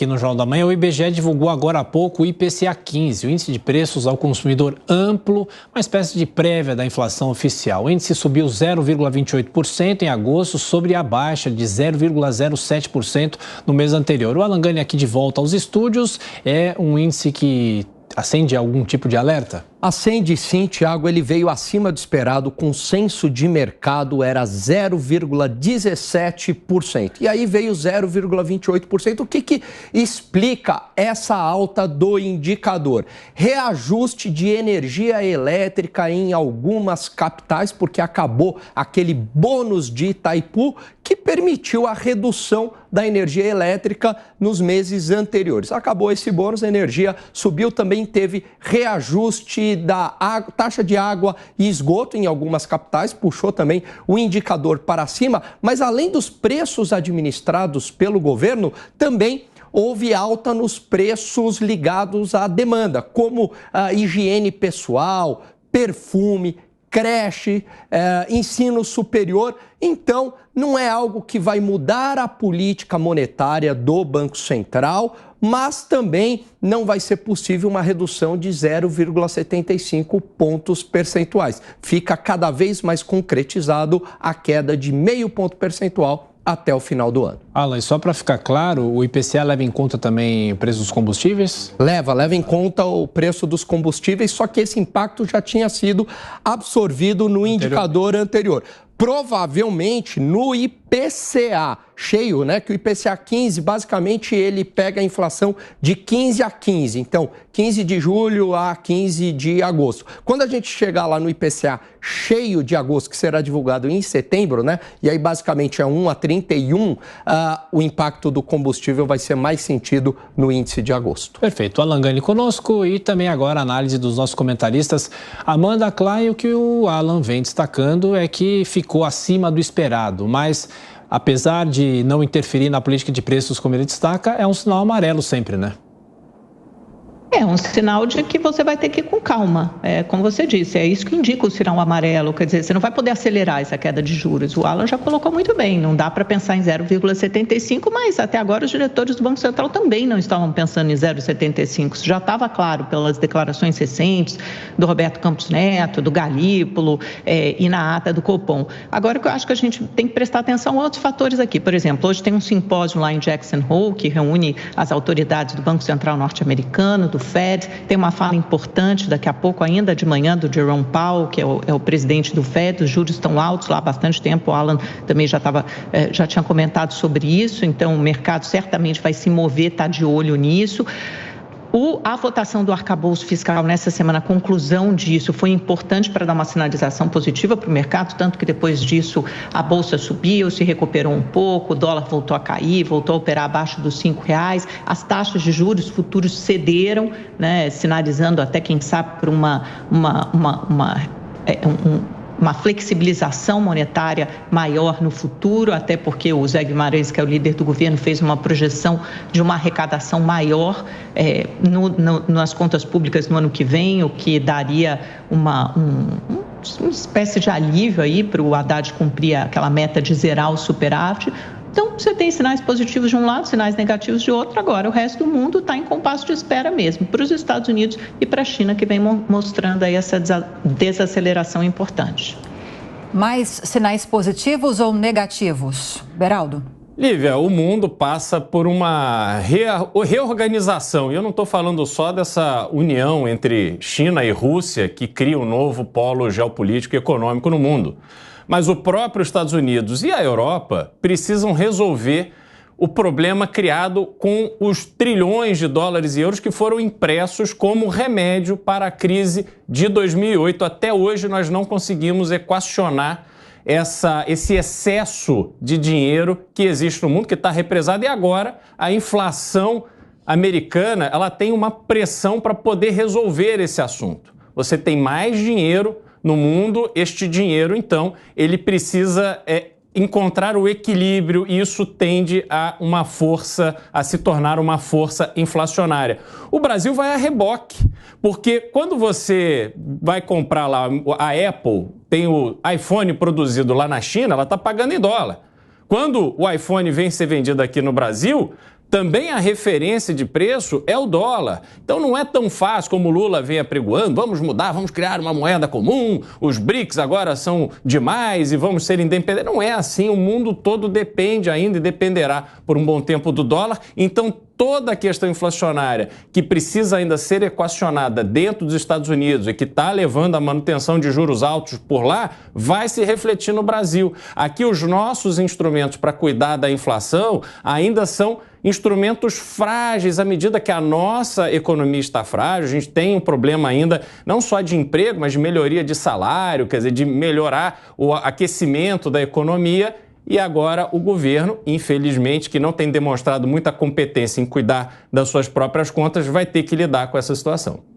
Aqui no Jornal da Manhã, o IBGE divulgou agora há pouco o IPCA 15, o Índice de Preços ao Consumidor Amplo, uma espécie de prévia da inflação oficial. O índice subiu 0,28% em agosto, sobre a baixa de 0,07% no mês anterior. O Alan Gani aqui de volta aos estúdios. É um índice que acende algum tipo de alerta? Acende sim, Tiago, ele veio acima do esperado, o consenso de mercado era 0,17%. E aí veio 0,28%. O que explica essa alta do indicador? Reajuste de energia elétrica em algumas capitais, porque acabou aquele bônus de Itaipu que permitiu a redução da energia elétrica nos meses anteriores. Acabou esse bônus, a energia subiu, também teve reajuste da taxa de água e esgoto em algumas capitais, puxou também o indicador para cima, mas além dos preços administrados pelo governo, também houve alta nos preços ligados à demanda, como a higiene pessoal, perfume, creche, ensino superior. Então, não é algo que vai mudar a política monetária do Banco Central, mas também não vai ser possível uma redução de 0,75 pontos percentuais. Fica cada vez mais concretizado a queda de meio ponto percentual até o final do ano. Alan, e só para ficar claro, o IPCA leva em conta também o preço dos combustíveis? Leva em conta o preço dos combustíveis, só que esse impacto já tinha sido absorvido no indicador anterior. Provavelmente no IPCA cheio, né? Que o IPCA 15, basicamente, ele pega a inflação de 15 a 15. Então, 15 de julho a 15 de agosto. Quando a gente chegar lá no IPCA cheio de agosto, que será divulgado em setembro, né? E aí, basicamente, é 1 a 31, o impacto do combustível vai ser mais sentido no índice de agosto. Perfeito. Alan Gani conosco e também agora a análise dos nossos comentaristas. Amanda Klein, o que o Alan vem destacando é que ficou acima do esperado, mas apesar de não interferir na política de preços, como ele destaca, é um sinal amarelo sempre, né? É um sinal de que você vai ter que ir com calma, como você disse, é isso que indica o sinal amarelo, quer dizer, você não vai poder acelerar essa queda de juros. O Alan já colocou muito bem, não dá para pensar em 0,75, mas até agora os diretores do Banco Central também não estavam pensando em 0,75, isso já estava claro pelas declarações recentes do Roberto Campos Neto, do Galípolo e na ata do Copom. Agora, o que eu acho que a gente tem que prestar atenção a outros fatores aqui, por exemplo, hoje tem um simpósio lá em Jackson Hole que reúne as autoridades do Banco Central norte-americano, do Fed, tem uma fala importante daqui a pouco, ainda de manhã, do Jerome Powell, que é o presidente do Fed. Os juros estão altos lá há bastante tempo, o Alan também já tinha comentado sobre isso, então o mercado certamente vai se mover, está de olho nisso. A votação do arcabouço fiscal nessa semana, a conclusão disso foi importante para dar uma sinalização positiva para o mercado, tanto que depois disso a bolsa subiu, se recuperou um pouco, o dólar voltou a cair, voltou a operar abaixo dos R$5, as taxas de juros futuros cederam, né, sinalizando até, quem sabe, por uma flexibilização monetária maior no futuro, até porque o Zé Guimarães, que é o líder do governo, fez uma projeção de uma arrecadação maior nas contas públicas no ano que vem, o que daria uma espécie de alívio aí para o Haddad cumprir aquela meta de zerar o superávit. Então, você tem sinais positivos de um lado, sinais negativos de outro. Agora, o resto do mundo está em compasso de espera mesmo, para os Estados Unidos e para a China, que vem mostrando aí essa desaceleração importante. Mais sinais positivos ou negativos? Beraldo? Lívia, o mundo passa por uma reorganização. E eu não estou falando só dessa união entre China e Rússia, que cria um novo polo geopolítico e econômico no mundo. Mas o próprio Estados Unidos e a Europa precisam resolver o problema criado com os trilhões de dólares e euros que foram impressos como remédio para a crise de 2008. Até hoje nós não conseguimos equacionar esse excesso de dinheiro que existe no mundo, que está represado. E agora a inflação americana ela tem uma pressão para poder resolver esse assunto. Você tem mais dinheiro no mundo, este dinheiro, então, ele precisa encontrar o equilíbrio e isso tende a se tornar uma força inflacionária. O Brasil vai a reboque, porque quando você vai comprar lá, a Apple tem o iPhone produzido lá na China, ela está pagando em dólar. Quando o iPhone vem ser vendido aqui no Brasil, também a referência de preço é o dólar. Então não é tão fácil como o Lula vem apregoando, vamos mudar, vamos criar uma moeda comum, os BRICS agora são demais e vamos ser independentes. Não é assim, o mundo todo depende ainda e dependerá por um bom tempo do dólar. Então toda a questão inflacionária que precisa ainda ser equacionada dentro dos Estados Unidos e que está levando à manutenção de juros altos por lá, vai se refletir no Brasil. Aqui os nossos instrumentos para cuidar da inflação ainda são instrumentos frágeis à medida que a nossa economia está frágil. A gente tem um problema ainda não só de emprego, mas de melhoria de salário, quer dizer, de melhorar o aquecimento da economia. E agora o governo, infelizmente, que não tem demonstrado muita competência em cuidar das suas próprias contas, vai ter que lidar com essa situação.